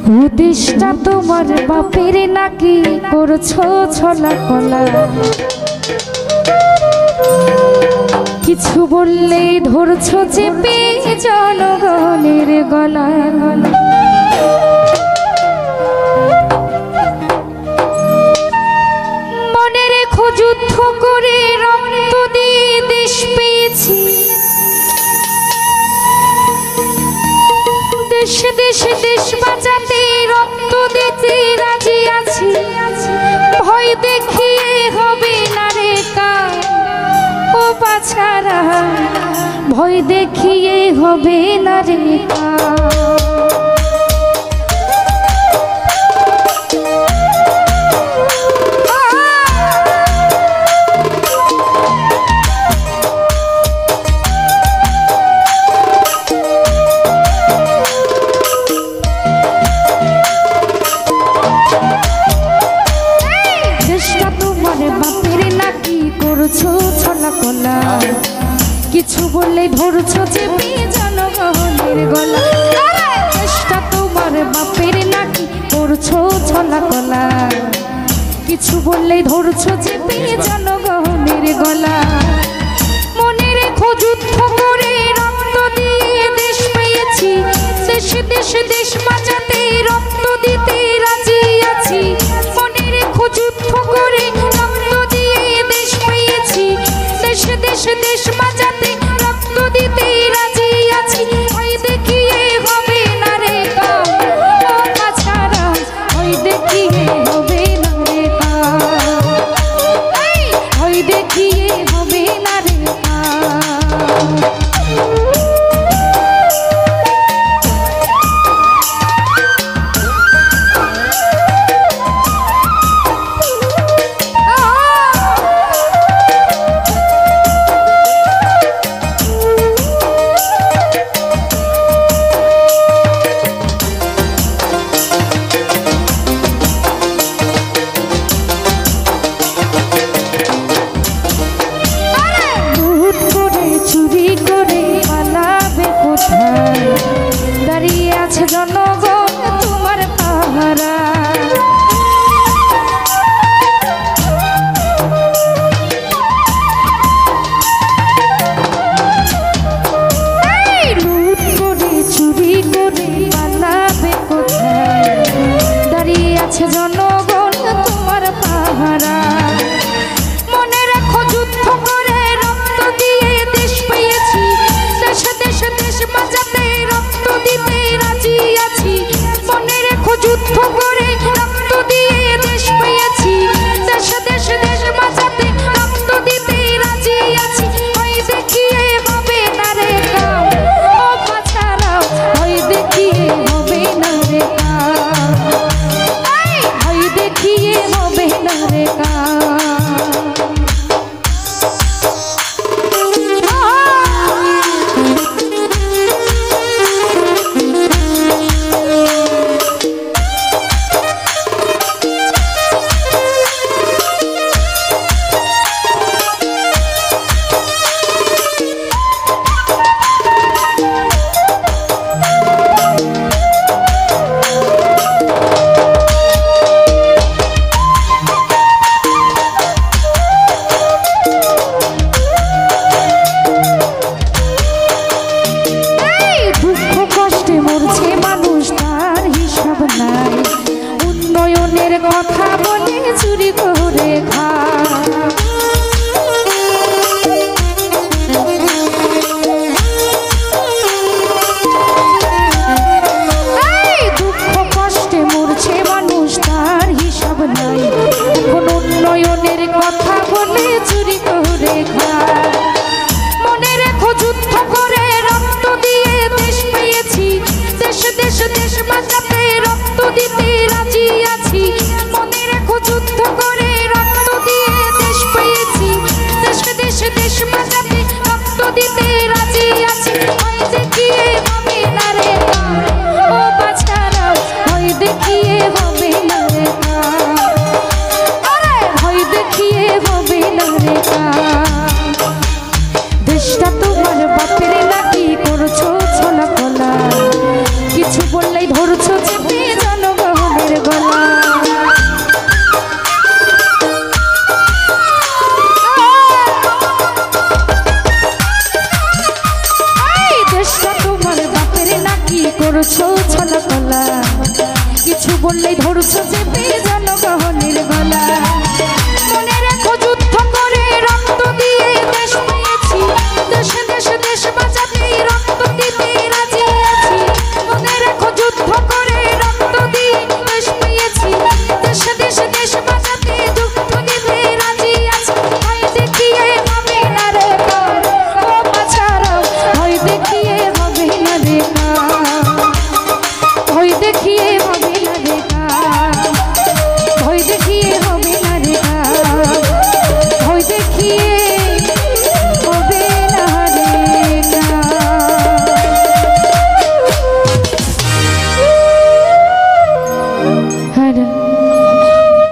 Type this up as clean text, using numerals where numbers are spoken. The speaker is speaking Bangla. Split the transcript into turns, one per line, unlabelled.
দেশটা তোমার বাপের নাকি করছো ছলা কলা, কিছু বললেই ধরছো চেপে জনগণের গলা। মনে রেখো যুদ্ধ করে রক্ত দিয়ে দেশ পেয়েছি, দেশে দেশে দেশ বাঁচাতে রক্ত দিতে রাজি আছি। ভয় দেখিয়ে হবে না রে কাজ ও বাছারা, ভয় দেখিয়ে হবে না রে কাজ। কিছু বললে ধরছো চেপে জনগণের গলা, চেষ্টা তোমার বাপের নাকি করছো ছলা কলা, কিছু বললে ধরছো চেপে জনগণের গলা। মনে রেখো যুদ্ধ করে রক্ত দিয়ে দেশ পেয়েছি, দেশে দেশে দেশ বাঁচাতে রক্ত দিতে রাজি আছি। মনে রেখো যুদ্ধ করে রক্ত দিয়ে দেশ পেয়েছি, দেশে দেশে দেশ বাঁচাতে রক্ত দিতে রাজি আছি। ভয় দেখিয়ে হবে না রে কাজ ও বাছারা, ভয় দেখিয়ে হবে না রে কাজ, ভয় দেখিয়ে হবে না রে কাজ। দাঁড়িয়ে আছে জনগণ তোমার পাহারা, লুট করে চুরি করে পালাবে কোথায়, দাঁড়িয়ে আছে জনগণ তোমার পাহারা। মনে রাখো যুদ্ধ করে রক্ত দিয়ে দেশ পেয়েছি, দেশে দেশে দেশ বাঁচাতে রক্ত দিতে রাজি আছি। মনে রেখো যুদ্ধ করে রক্ত দিয়ে দেশ পেয়েছি, দেশে দেশে দেশ বাঁচাতে রক্ত দিতে রাজি আছি। ভয় দেখিয়ে হবে না রে কাজ ও বাছারাও, ভয় দেখিয়ে হবে না রে কাজ, ভয় দেখিয়ে হবে না রে কাজ। উন্নয়নের কথা বলে চুরি করে দুঃখ কষ্টে মরছে মানুষ, তার হিসাব নাই। এখন উন্নয়নের কথা বলে চুরি করে খায়। মনে রেখো যুদ্ধ করে রক্ত দিয়ে দেশ পেয়েছি, দেশে দেশে দেশ বাঁচাতে রক্ত দিতে রাজি আছি। মনে রেখো যুদ্ধ করে রক্ত দিয়ে দেশ পেয়েছি, দেশে দেশে দেশ বাঁচাতে রক্ত দিতে রাজি আছি। ভয় দেখিয়ে হবে না রে কাজ ও বাছারা, ভয় দেখিয়ে হবে না রে কাজ, ভয় দেখিয়ে হবে না রে কাজ। দেশটা তোমার বাপের নাকি করছো ছলা কলা, কিছু বললেই ধরছো। কলা কিছু বললেই ধরছো চেপে জনগণের গলা মনে রেখো যুদ্ধ করে রক্ত দিয়ে দেশ পেয়েছি দেশে দেশে দেশ বাঁচাতে রক্ত দিতে রাজি আছি মনে রেখো যুদ্ধ করে রক্ত দিয়ে দেশ পেয়েছি দেশে দেশে দেশ বাঁচাতে যুদ্ধ দিতে রাজি আছি ভয় দেখিয়ে হবে না রে ও বাছারাও ভয় দেখিয়ে হবে না রে ভয় দেখিয়ে হবে না রে